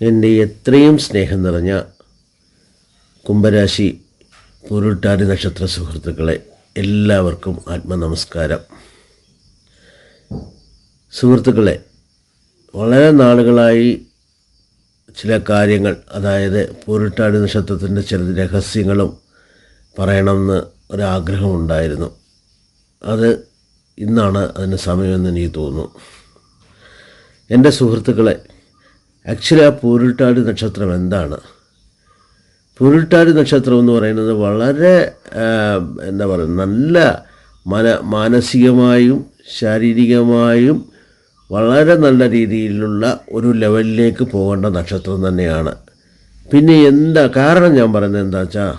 എൻ്റെ എത്രയും സ്നേഹം നിറഞ്ഞ കുംഭരാശി പൂരുരുട്ടാതി നക്ഷത്ര സുഹൃത്തുക്കളെ, എല്ലാവർക്കും ആത്മനമസ്കാരം. സുഹൃത്തുക്കളെ, വളരെ നാളുകളായി ചില കാര്യങ്ങൾ, അതായത് പൂരുരുട്ടാതി നക്ഷത്രത്തിൻ്റെ ചില രഹസ്യങ്ങളും പറയണമെന്ന് ഒരാഗ്രഹമുണ്ടായിരുന്നു. അത് ഇന്നാണ് അതിന് സമയമെന്ന് എനിക്ക് തോന്നുന്നു. എൻ്റെ സുഹൃത്തുക്കളെ, ആക്ച്വലി ആ പൂരുരുട്ടാതി നക്ഷത്രം എന്താണ്? പൂരുരുട്ടാതി നക്ഷത്രം എന്ന് പറയുന്നത് വളരെ എന്താ പറയുക, നല്ല മാനസികമായും ശാരീരികമായും വളരെ നല്ല രീതിയിലുള്ള ഒരു ലെവലിലേക്ക് പോകേണ്ട നക്ഷത്രം തന്നെയാണ്. പിന്നെ എന്താ കാരണം ഞാൻ പറയുന്നത് എന്താ വെച്ചാൽ,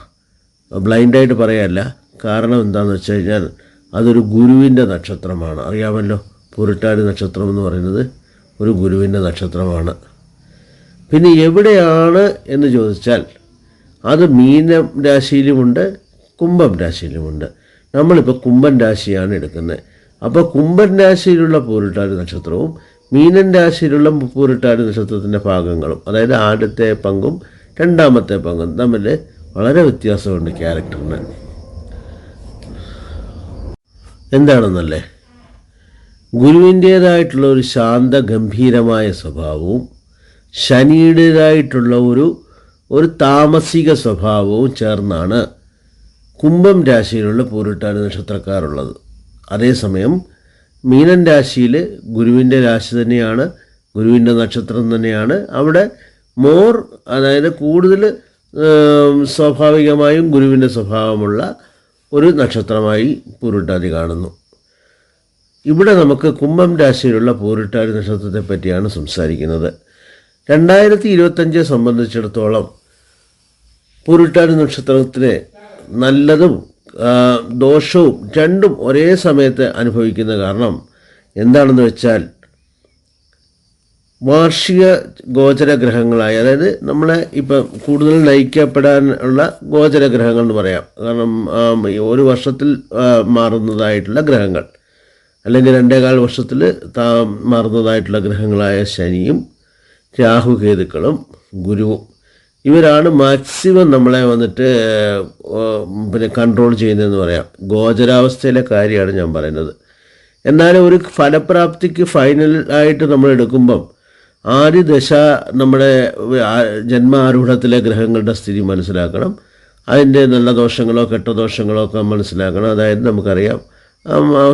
ബ്ലൈൻഡായിട്ട് പറയല്ല. കാരണം എന്താണെന്ന് വെച്ച് കഴിഞ്ഞാൽ, അതൊരു ഗുരുവിൻ്റെ നക്ഷത്രമാണ്. അറിയാമല്ലോ, പൂരുരുട്ടാതി നക്ഷത്രം എന്ന് പറയുന്നത് ഒരു ഗുരുവിൻ്റെ നക്ഷത്രമാണ്. പിന്നെ എവിടെയാണ് എന്ന് ചോദിച്ചാൽ, അത് മീനം രാശിയിലുമുണ്ട്, കുംഭം രാശിയിലുമുണ്ട്. നമ്മളിപ്പോൾ കുംഭൻ രാശിയാണ് എടുക്കുന്നത്. അപ്പോൾ കുംഭൻ രാശിയിലുള്ള പൂരുരുട്ടാതി നക്ഷത്രവും മീനൻ രാശിയിലുള്ള പൂരുരുട്ടാതി നക്ഷത്രത്തിൻ്റെ ഭാഗങ്ങളും, അതായത് ആദ്യത്തെ പങ്കും രണ്ടാമത്തെ പങ്കും തമ്മിൽ വളരെ വ്യത്യാസമുണ്ട് ക്യാരക്ടറിന്. എന്താണെന്നല്ലേ, ഗുരുവിൻ്റേതായിട്ടുള്ള ഒരു ശാന്ത ഗംഭീരമായ സ്വഭാവവും ശനിയുടേതായിട്ടുള്ള ഒരു താമസിക സ്വഭാവവും ചേർന്നാണ് കുംഭം രാശിയിലുള്ള പൂരുരുട്ടാതി നക്ഷത്രക്കാരുള്ളത്. അതേസമയം മീനൻ രാശിയിൽ ഗുരുവിൻ്റെ രാശി തന്നെയാണ്, ഗുരുവിൻ്റെ നക്ഷത്രം തന്നെയാണ്. അവിടെ അതായത് കൂടുതൽ സ്വാഭാവികമായും ഗുരുവിൻ്റെ സ്വഭാവമുള്ള ഒരു നക്ഷത്രമായി പൂരുരുട്ടാതി കാണുന്നു. ഇവിടെ നമുക്ക് കുംഭം രാശിയിലുള്ള പൂരുരുട്ടാതി നക്ഷത്രത്തെ പറ്റിയാണ് സംസാരിക്കുന്നത്. 2025 സംബന്ധിച്ചിടത്തോളം പൂരുരുട്ടാതി നക്ഷത്രത്തിന് നല്ലതും ദോഷവും രണ്ടും ഒരേ സമയത്ത് അനുഭവിക്കുന്ന കാരണം എന്താണെന്ന് വെച്ചാൽ, വാർഷിക ഗോചരഗ്രഹങ്ങളായി, അതായത് നമ്മളെ ഇപ്പം കൂടുതൽ നയിക്കപ്പെടാനുള്ള ഗോചരഗ്രഹങ്ങൾ എന്ന് പറയാം. കാരണം ഒരു വർഷത്തിൽ മാറുന്നതായിട്ടുള്ള ഗ്രഹങ്ങൾ, അല്ലെങ്കിൽ 2.25 വർഷത്തിൽ മാറുന്നതായിട്ടുള്ള ഗ്രഹങ്ങളായ ശനിയും രാഹുകേതുക്കളും ഗുരുവും, ഇവരാണ് മാക്സിമം നമ്മളെ പിന്നെ കൺട്രോൾ ചെയ്യുന്നതെന്ന് പറയാം. ഗോചരാവസ്ഥയിലെ കാര്യമാണ് ഞാൻ പറയുന്നത്. എന്നാലും ഒരു ഫലപ്രാപ്തിക്ക് ഫൈനലായിട്ട് നമ്മൾ എടുക്കുമ്പം ആദ്യ ദശ നമ്മുടെ ജന്മാരൂഢത്തിലെ ഗ്രഹങ്ങളുടെ സ്ഥിതി മനസ്സിലാക്കണം. അതിൻ്റെ നല്ല ദോഷങ്ങളോ കെട്ട ദോഷങ്ങളോ ഒക്കെ മനസ്സിലാക്കണം. അതായത് നമുക്കറിയാം,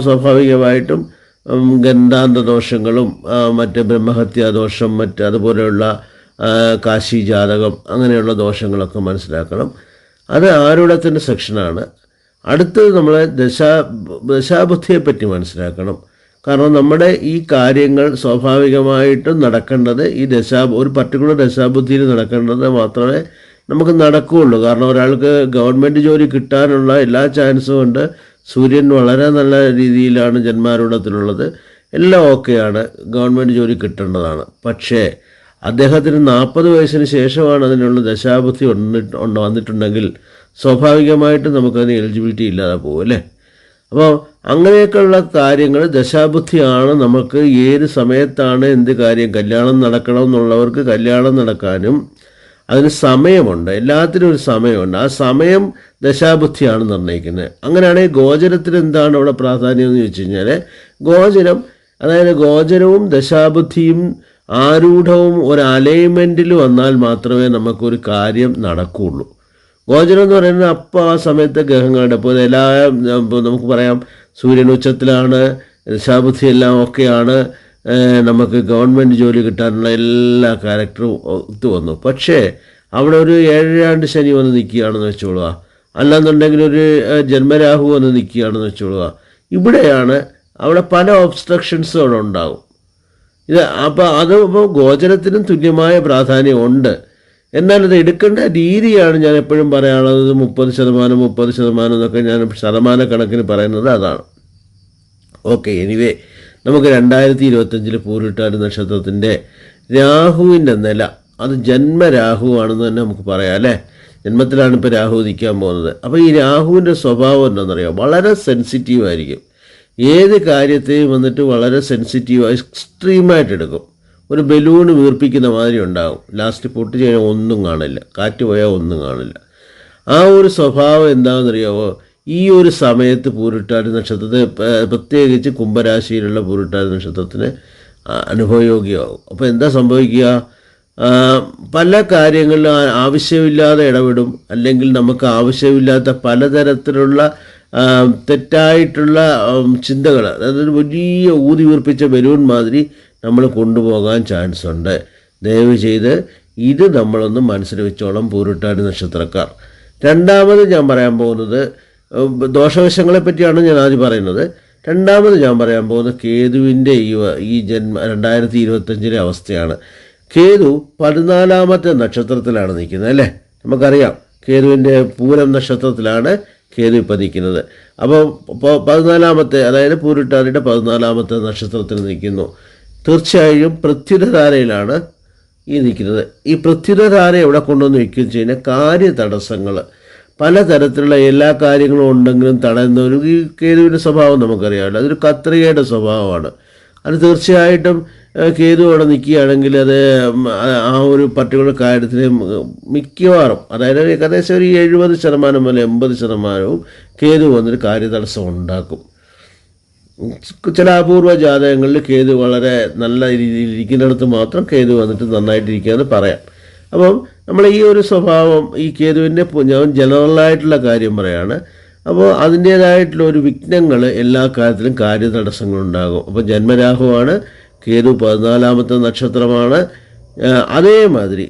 സ്വാഭാവികമായിട്ടും ഗന്ധാന്ത ദോഷങ്ങളും മറ്റ് ബ്രഹ്മഹത്യാദോഷം, അതുപോലെയുള്ള കാശി ജാതകം, അങ്ങനെയുള്ള ദോഷങ്ങളൊക്കെ മനസ്സിലാക്കണം. അത് ആരൂഢത്തിൻ്റെ സെക്ഷനാണ്. അടുത്തത് നമ്മളെ ദശാബുദ്ധിയെപ്പറ്റി മനസ്സിലാക്കണം. കാരണം നമ്മുടെ ഈ കാര്യങ്ങൾ സ്വാഭാവികമായിട്ടും നടക്കേണ്ടത് ഒരു പർട്ടിക്കുലർ ദശാബുദ്ധിയിൽ നടക്കേണ്ടത് മാത്രമേ നമുക്ക് നടക്കുകയുള്ളൂ. കാരണം ഒരാൾക്ക് ഗവൺമെൻറ് ജോലി കിട്ടാനുള്ള എല്ലാ ചാൻസും ഉണ്ട്. സൂര്യൻ വളരെ നല്ല രീതിയിലാണ് ജന്മാരൂഢത്തിലുള്ളത്. എല്ലാം ഓക്കെയാണ്, ഗവൺമെൻറ് ജോലി കിട്ടേണ്ടതാണ്. പക്ഷേ അദ്ദേഹത്തിന് 40 വയസ്സിന് ശേഷമാണ് അതിനുള്ള ദശാബുദ്ധി വന്നിട്ടുണ്ടെങ്കിൽ സ്വാഭാവികമായിട്ടും നമുക്കതിന് എലിജിബിലിറ്റി ഇല്ലാതെ പോകും, അല്ലേ? അപ്പോൾ അങ്ങനെയൊക്കെയുള്ള കാര്യങ്ങൾ ദശാബുദ്ധിയാണ്. നമുക്ക് ഏത് സമയത്താണ് എന്ത് കാര്യം, കല്യാണം നടക്കണം എന്നുള്ളവർക്ക് കല്യാണം നടക്കാനും അതിന് സമയമുണ്ട്, എല്ലാത്തിനും ഒരു സമയമുണ്ട്. ആ സമയം ദശാബുദ്ധിയാണ് നിർണ്ണയിക്കുന്നത്. അങ്ങനെയാണെങ്കിൽ ഗോചരത്തിന് എന്താണ് അവിടെ പ്രാധാന്യം എന്ന് ചോദിച്ചു കഴിഞ്ഞാൽ, അതായത് ഗോചരവും ദശാബുദ്ധിയും ആരൂഢവും ഒരു അലൈൻമെൻറ്റിൽ വന്നാൽ മാത്രമേ നമുക്കൊരു കാര്യം നടക്കുകയുള്ളൂ. ഗോചരം എന്ന് പറയുന്നത് അപ്പോൾ ആ സമയത്തെ ഗ്രഹങ്ങളുടെ, ഇപ്പോൾ നമുക്ക് പറയാം സൂര്യൻ ഉച്ചത്തിലാണ്, ദശാബുദ്ധി എല്ലാം ഓക്കെയാണ്, നമുക്ക് ഗവൺമെൻറ് ജോലി കിട്ടാനുള്ള എല്ലാ ക്യാരക്ടറും ഒത്തു വന്നു. പക്ഷേ അവിടെ ഒരു 7 ശനി വന്ന് നിൽക്കുകയാണെന്ന് വെച്ചോളുക, അല്ലാന്നുണ്ടെങ്കിൽ ഒരു ജന്മരാഹു വന്ന് നിൽക്കുകയാണെന്ന് വെച്ചോളുക. ഇവിടെയാണ് അവിടെ പല ഒബ്സ്ട്രക്ഷൻസും അവിടെ ഉണ്ടാകും. അപ്പോൾ ഇപ്പോൾ ഗോചരത്തിനും തുല്യമായ പ്രാധാന്യമുണ്ട്. എന്നാൽ അത് എടുക്കേണ്ട രീതിയാണ് ഞാൻ എപ്പോഴും പറയാനുള്ളത്. 30% എന്നൊക്കെ ഞാൻ ശതമാനക്കണക്കിന് പറയുന്നത് അതാണ്. ഓക്കെ, എനിവേ, നമുക്ക് 2025 പൂരുരുട്ടാതി നക്ഷത്രത്തിൻ്റെ രാഹുവിൻ്റെ നില, അത് ജന്മരാഹുവാണെന്ന് തന്നെ നമുക്ക് പറയാം, അല്ലേ? ജന്മത്തിലാണ് ഇപ്പോൾ രാഹു നിൽക്കാൻ പോകുന്നത്. അപ്പോൾ ഈ രാഹുവിൻ്റെ സ്വഭാവം എന്താണെന്നറിയാം, വളരെ സെൻസിറ്റീവായിരിക്കും. ഏത് കാര്യത്തെയും വളരെ സെൻസിറ്റീവായി എക്സ്ട്രീമായിട്ട് എടുക്കും. ഒരു ബലൂൺ വീർപ്പിക്കുന്ന മാതിരി ഉണ്ടാകും. ലാസ്റ്റ് പൊട്ടി കഴിഞ്ഞാൽ ഒന്നും കാണില്ല, കാറ്റ് പോയാൽ ഒന്നും കാണില്ല. ആ ഒരു സ്വഭാവം എന്താണെന്നറിയാമോ? ഈ ഒരു സമയത്ത് പൂരിട്ടാതി നക്ഷത്രത്തിന്, പ്രത്യേകിച്ച് കുംഭരാശിയിലുള്ള പൂരിട്ടാതി നക്ഷത്രത്തിന് അനുഭവയോഗ്യമാകും. അപ്പോൾ എന്താ സംഭവിക്കുക? പല കാര്യങ്ങളിലും ആവശ്യമില്ലാതെ ഇടപെടും, അല്ലെങ്കിൽ നമുക്ക് ആവശ്യമില്ലാത്ത പലതരത്തിലുള്ള തെറ്റായിട്ടുള്ള ചിന്തകൾ, അതായത് വലിയ ഊതി വീർപ്പിച്ച ബലൂൺ മാതിരി നമ്മൾ കൊണ്ടുപോകാൻ ചാൻസ് ഉണ്ട്. ദയവ് ചെയ്ത് ഇത് നമ്മളൊന്ന് മനസ്സിൽ വെച്ചോളം പൂരിട്ടാതി നക്ഷത്രക്കാർ. രണ്ടാമത് ഞാൻ പറയാൻ പോകുന്നത് ദോഷവശങ്ങളെ പറ്റിയാണ് ഞാൻ ആദ്യം പറയുന്നത്. രണ്ടാമത് ഞാൻ പറയാൻ പോകുന്നത് കേതുവിൻ്റെ ഈ 2025 അവസ്ഥയാണ്. കേതു 14ാമത്തെ നക്ഷത്രത്തിലാണ് നിൽക്കുന്നത്, അല്ലേ? നമുക്കറിയാം കേതുവിൻ്റെ പൂരം നക്ഷത്രത്തിലാണ് കേതു ഇപ്പം നിൽക്കുന്നത്. അപ്പോൾ 14ാമത്തെ, അതായത് പൂരിട്ടാതിയുടെ 14ാമത്തെ നക്ഷത്രത്തിൽ നിൽക്കുന്നു. തീർച്ചയായും പൃഥ്വിധാരയിലാണ് ഈ നിൽക്കുന്നത്. ഈ പൃഥ്വിധാര എവിടെ കൊണ്ടുവന്ന് വയ്ക്കുകയും ചെയ്യുന്ന കാര്യതടസ്സങ്ങൾ, പലതരത്തിലുള്ള എല്ലാ കാര്യങ്ങളും ഉണ്ടെങ്കിലും തടയുന്ന ഒരു ഈ കേതുവിൻ്റെ സ്വഭാവം നമുക്കറിയാമല്ലോ. അതൊരു കത്രികയുടെ സ്വഭാവമാണ്. അത് തീർച്ചയായിട്ടും കേതു അവിടെ നിൽക്കുകയാണെങ്കിൽ അത് ആ ഒരു പർട്ടിക്കുലർ കാര്യത്തിന് മിക്കവാറും, അതായത് ഏകദേശം ഒരു 70% മുതൽ 80% കേതു വന്നൊരു കാര്യതടസ്സം ഉണ്ടാക്കും. ചില അപൂർവ ജാതകങ്ങളിൽ കേതു വളരെ നല്ല രീതിയിൽ ഇരിക്കുന്നിടത്ത് മാത്രം കേതു വന്നിട്ട് നന്നായിട്ടിരിക്കുകയെന്ന് പറയാം. അപ്പം നമ്മൾ ഈ ഒരു സ്വഭാവം, ഈ കേതുവിൻ്റെ ഞാൻ ജനറലായിട്ടുള്ള കാര്യം പറയാണ്. അപ്പോൾ അതിൻ്റേതായിട്ടുള്ള ഒരു വിഘ്നങ്ങൾ എല്ലാ കാര്യത്തിലും കാര്യതടസ്സങ്ങളുണ്ടാകും. അപ്പോൾ ജന്മരാഹുവാണ്, കേതു 14ാമത്തെ നക്ഷത്രമാണ്. അതേമാതിരി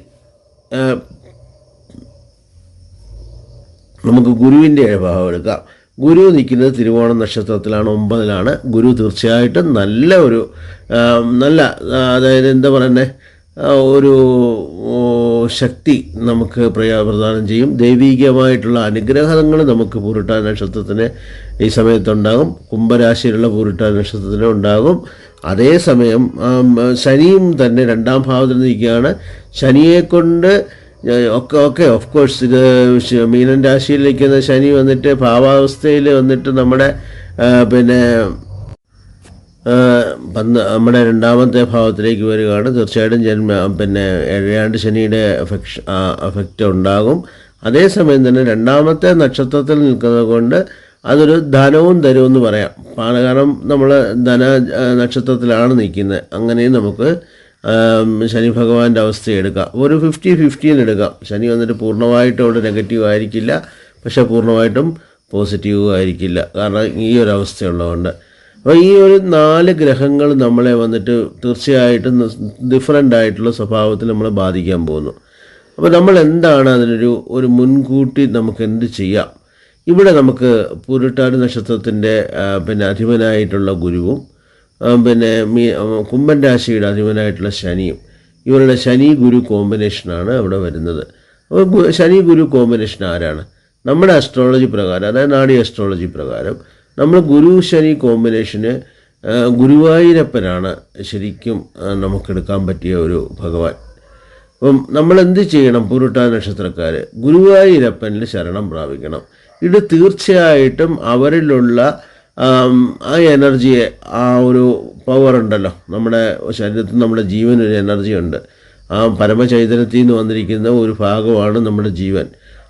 നമുക്ക് ഗുരുവിൻ്റെ ഭാവം എടുക്കാം. ഗുരു നിൽക്കുന്നത് തിരുവോണം നക്ഷത്രത്തിലാണ്, 9ലാണ്. ഗുരു തീർച്ചയായിട്ടും നല്ല അതായത് എന്താ പറയുന്നത്, ഒരു ശക്തി നമുക്ക് പ്രദാനം ചെയ്യും. ദൈവികമായിട്ടുള്ള അനുഗ്രഹങ്ങൾ നമുക്ക് പൂരിട്ടാതി നക്ഷത്രത്തിന് ഈ സമയത്തുണ്ടാകും. കുംഭരാശിയിലുള്ള പൂരിട്ടാതി നക്ഷത്രത്തിന് ഉണ്ടാകും. അതേസമയം ശനിയും തന്നെ 2ാം ഭാവത്തിൽ നിൽക്കുകയാണ്. ശനിയെക്കൊണ്ട് ഓഫ് കോഴ്സ് ഇത് മീനൻ രാശിയിൽ നിൽക്കുന്ന ശനി വന്നിട്ട് ഭാവാവസ്ഥയിൽ വന്നിട്ട് നമ്മുടെ നമ്മുടെ 2ാമത്തെ ഭാവത്തിലേക്ക് വരികയാണ്. തീർച്ചയായിട്ടും ഏഴാണ്ട് ശനിയുടെ എഫക്റ്റ് ഉണ്ടാകും. അതേസമയം തന്നെ 2ാമത്തെ നക്ഷത്രത്തിൽ നിൽക്കുന്നത് കൊണ്ട് അതൊരു ധനവും തരുമെന്ന് പറയാം. കാരണം നമ്മൾ ധന നക്ഷത്രത്തിലാണ് നിൽക്കുന്നത്. അങ്ങനെയും നമുക്ക് ശനി ഭഗവാന്റെ അവസ്ഥ എടുക്കാം. ഒരു 50-50 എടുക്കാം. ശനി വന്നിട്ട് പൂർണ്ണമായിട്ടും അവിടെ നെഗറ്റീവ് ആയിരിക്കില്ല, പക്ഷേ പൂർണ്ണമായിട്ടും പോസിറ്റീവും ആയിരിക്കില്ല, കാരണം ഈ ഒരു അവസ്ഥയുള്ളതുകൊണ്ട്. അപ്പോൾ ഈ ഒരു 4 ഗ്രഹങ്ങൾ നമ്മളെ വന്നിട്ട് തീർച്ചയായിട്ടും ഡിഫറൻ്റ് ആയിട്ടുള്ള സ്വഭാവത്തിൽ നമ്മളെ ബാധിക്കാൻ പോകുന്നു. അപ്പോൾ നമ്മൾ എന്താണ് അതിനൊരു മുൻകൂട്ടി നമുക്ക് എന്ത് ചെയ്യാം? ഇവിടെ നമുക്ക് പൂരിട്ടാതി നക്ഷത്രത്തിൻ്റെ അധിപനായിട്ടുള്ള ഗുരുവും കുംഭൻ രാശിയുടെ അധിപനായിട്ടുള്ള ശനിയും, ഇവരുടെ ശനി ഗുരു കോമ്പിനേഷനാണ് അവിടെ വരുന്നത്. അപ്പോൾ ശനി ഗുരു കോമ്പിനേഷൻ ആരാണ്? നമ്മുടെ അസ്ട്രോളജി പ്രകാരം, അതായത് നാഡി അസ്ട്രോളജി പ്രകാരം നമ്മൾ ഗുരു ശനി കോമ്പിനേഷന് ഗുരുവായൂരപ്പനാണ് ശരിക്കും നമുക്കെടുക്കാൻ പറ്റിയ ഒരു ഭഗവാൻ. അപ്പം നമ്മൾ എന്ത് ചെയ്യണം? പൂരിട്ടാതി നക്ഷത്രക്കാർ ഗുരുവായൂരപ്പനിൽ ശരണം പ്രാപിക്കണം. ഇത് തീർച്ചയായിട്ടും അവരിലുള്ള ആ എനർജിയെ, ആ ഒരു പവർ ഉണ്ടല്ലോ, നമ്മുടെ ശരീരത്തിൽ നമ്മുടെ ജീവനൊരു എനർജി ഉണ്ട്. ആ പരമചൈതന്യത്തിൽ നിന്ന് വന്നിരിക്കുന്ന ഒരു ഭാഗമാണ് നമ്മുടെ ജീവൻ.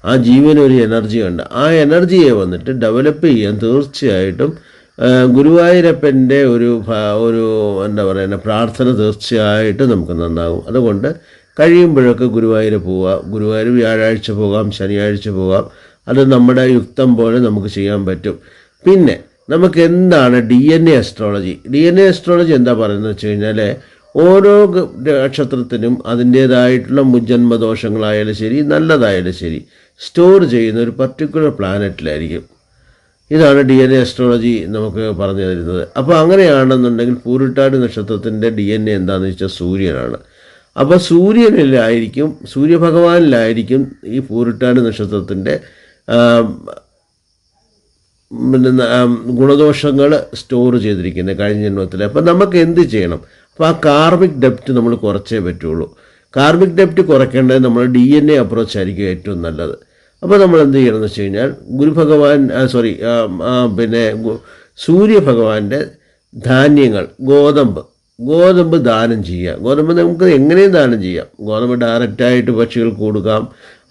ആ ജീവനൊരു എനർജി ഉണ്ട്. ആ എനർജിയെ വന്നിട്ട് ഡെവലപ്പ് ചെയ്യാൻ തീർച്ചയായിട്ടും ഗുരുവായൂരപ്പൻ്റെ ഒരു എന്താ പറയുക പ്രാർത്ഥന തീർച്ചയായിട്ടും നമുക്ക് നന്നാകും. അതുകൊണ്ട് കഴിയുമ്പോഴൊക്കെ ഗുരുവായൂർ പോവുക. ഗുരുവായൂർ വ്യാഴാഴ്ച പോകാം, ശനിയാഴ്ച പോകാം. അത് നമ്മുടെ യുക്തം പോലെ നമുക്ക് ചെയ്യാൻ പറ്റും. പിന്നെ നമുക്ക് എന്താണ് DNA അസ്ട്രോളജി? DNA അസ്ട്രോളജി എന്താ പറയുന്നത് വെച്ച് കഴിഞ്ഞാൽ, ഓരോ നക്ഷത്രത്തിനും അതിൻ്റേതായിട്ടുള്ള മുജ്ജന്മദോഷങ്ങളായാലും ശരി, നല്ലതായാലും ശരി, സ്റ്റോർ ചെയ്യുന്ന ഒരു പർട്ടിക്കുലർ പ്ലാനറ്റിലായിരിക്കും. ഇതാണ് DNA അസ്ട്രോളജി നമുക്ക് പറഞ്ഞു തരുന്നത്. അപ്പോൾ അങ്ങനെയാണെന്നുണ്ടെങ്കിൽ പൂരിട്ടാതി നക്ഷത്രത്തിൻ്റെ DNA എന്താണെന്ന് വെച്ചാൽ സൂര്യനാണ്. അപ്പോൾ സൂര്യഭഗവാനിലായിരിക്കും ഈ പൂരിട്ടാതി നക്ഷത്രത്തിൻ്റെ ഗുണദോഷങ്ങൾ സ്റ്റോർ ചെയ്തിരിക്കുന്നത് കഴിഞ്ഞ ജന്മത്തിൽ. അപ്പം നമുക്ക് എന്ത് ചെയ്യണം? അപ്പോൾ ആ കാർമിക് ഡെപ്റ്റ് നമ്മൾ കുറച്ചേ പറ്റുള്ളൂ. കാർമിക് ഡെപ്റ്റ് കുറയ്ക്കേണ്ടത് നമ്മൾ DNA അപ്രോച്ച് ആയിരിക്കും ഏറ്റവും നല്ലത്. അപ്പോൾ നമ്മൾ എന്ത് ചെയ്യണമെന്ന് വെച്ച് കഴിഞ്ഞാൽ, സൂര്യഭഗവാന്റെ ധാന്യങ്ങൾ, ഗോതമ്പ്, ഗോതമ്പ് ദാനം ചെയ്യുക. ഗോതമ്പ് നമുക്ക് എങ്ങനെയും ദാനം ചെയ്യാം. ഗോതമ്പ് ഡയറക്റ്റായിട്ട് പക്ഷികൾക്ക് കൊടുക്കാം,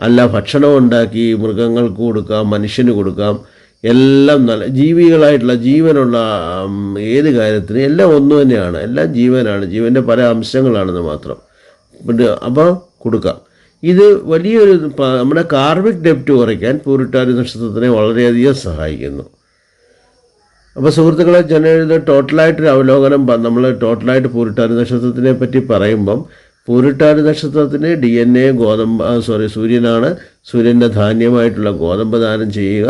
അല്ല ഭക്ഷണം ഉണ്ടാക്കി മൃഗങ്ങൾക്ക് കൊടുക്കാം, മനുഷ്യന് കൊടുക്കാം. എല്ലാം നല്ല ജീവികളായിട്ടുള്ള ജീവനുള്ള ഏത് കാര്യത്തിന് എല്ലാം ഒന്നു തന്നെയാണ്. എല്ലാം ജീവനാണ്, ജീവൻ്റെ പല അംശങ്ങളാണെന്ന് മാത്രം. അപ്പോൾ കൊടുക്കാം. ഇത് വലിയൊരു നമ്മുടെ കാർമിക് ഡെപ്റ്റ് കുറയ്ക്കാൻ പൂരിട്ടാതി നക്ഷത്രത്തിനെ വളരെയധികം സഹായിക്കുന്നു. അപ്പോൾ സുഹൃത്തുക്കളെ, ജനയുടെ ടോട്ടലായിട്ടൊരു അവലോകനം നമ്മൾ ടോട്ടലായിട്ട് പൂരിട്ടാതി നക്ഷത്രത്തിനെ പറ്റി പറയുമ്പം, പൂരിട്ടാതി നക്ഷത്രത്തിന് DNA സൂര്യനാണ്. സൂര്യൻ്റെ ധാന്യമായിട്ടുള്ള ഗോതമ്പ് ദാനം ചെയ്യുക.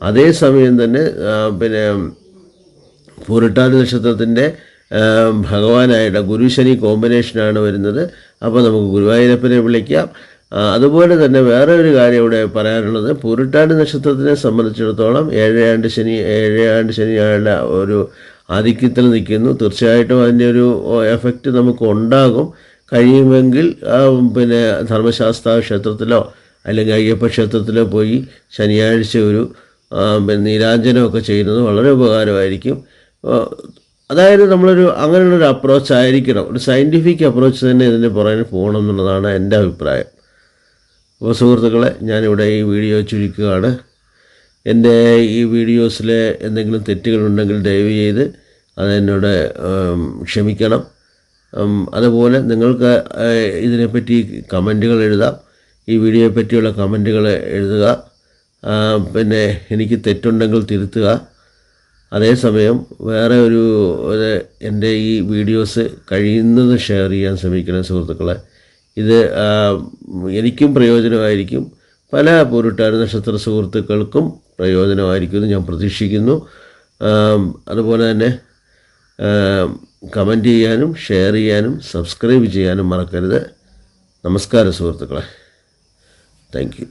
അതേസമയം തന്നെ പൂരിട്ടാതി നക്ഷത്രത്തിൻ്റെ ഭഗവാനായിട്ട് ഗുരു-ശനി കോമ്പിനേഷനാണ് വരുന്നത്. അപ്പോൾ നമുക്ക് ഗുരുവായൂരപ്പനെ വിളിക്കാം. അതുപോലെ തന്നെ വേറെ ഒരു കാര്യം ഇവിടെ പറയാനുള്ളത്, പൂരിട്ടാതി നക്ഷത്രത്തിനെ സംബന്ധിച്ചിടത്തോളം ഏഴാണ്ട് ശനിയായുള്ള ഒരു ആധിക്യത്തിൽ നിൽക്കുന്നു. തീർച്ചയായിട്ടും അതിൻ്റെ ഒരു എഫക്റ്റ് നമുക്ക് ഉണ്ടാകും. കഴിയുമെങ്കിൽ ധർമ്മശാസ്ത്ര ക്ഷേത്രത്തിലോ അല്ലെങ്കിൽ അയ്യപ്പ ക്ഷേത്രത്തിലോ പോയി ശനിയാഴ്ച ഒരു നീരാഞ്ജനമൊക്കെ ചെയ്യുന്നത് വളരെ ഉപകാരമായിരിക്കും. അതായത് അങ്ങനെയുള്ളൊരു അപ്രോച്ച് ആയിരിക്കണം. ഒരു സയൻറ്റിഫിക് അപ്രോച്ച് തന്നെ ഇതിന് പുറകെ പോകണം എന്നുള്ളതാണ് എൻ്റെ അഭിപ്രായം. അപ്പോൾ സുഹൃത്തുക്കളെ, ഞാനിവിടെ ഈ വീഡിയോ ചുരുക്കുകയാണ്. എൻ്റെ ഈ വീഡിയോസിൽ എന്തെങ്കിലും തെറ്റുകളുണ്ടെങ്കിൽ ദയവ് ചെയ്ത് അതെന്നോട് ക്ഷമിക്കണം. അതുപോലെ നിങ്ങൾക്ക് ഇതിനെപ്പറ്റി കമൻറ്റുകൾ എഴുതാം. ഈ വീഡിയോയെ പറ്റിയുള്ള കമൻറ്റുകൾ എഴുതുക. എനിക്ക് തെറ്റുണ്ടെങ്കിൽ തിരുത്തുക. അതേസമയം വേറെ എൻ്റെ ഈ വീഡിയോസ് കഴിയുന്നത് ഷെയർ ചെയ്യാൻ ശ്രമിക്കണം സുഹൃത്തുക്കളെ. ഇത് എനിക്കും പ്രയോജനമായിരിക്കും, പല പൂരിട്ടാതി നക്ഷത്ര സുഹൃത്തുക്കൾക്കും പ്രയോജനമായിരിക്കുമെന്ന് ഞാൻ പ്രതീക്ഷിക്കുന്നു. അതുപോലെ തന്നെ കമൻറ്റ് ചെയ്യാനും ഷെയർ ചെയ്യാനും സബ്സ്ക്രൈബ് ചെയ്യാനും മറക്കരുത്. നമസ്കാരം സുഹൃത്തുക്കളെ. Thank you.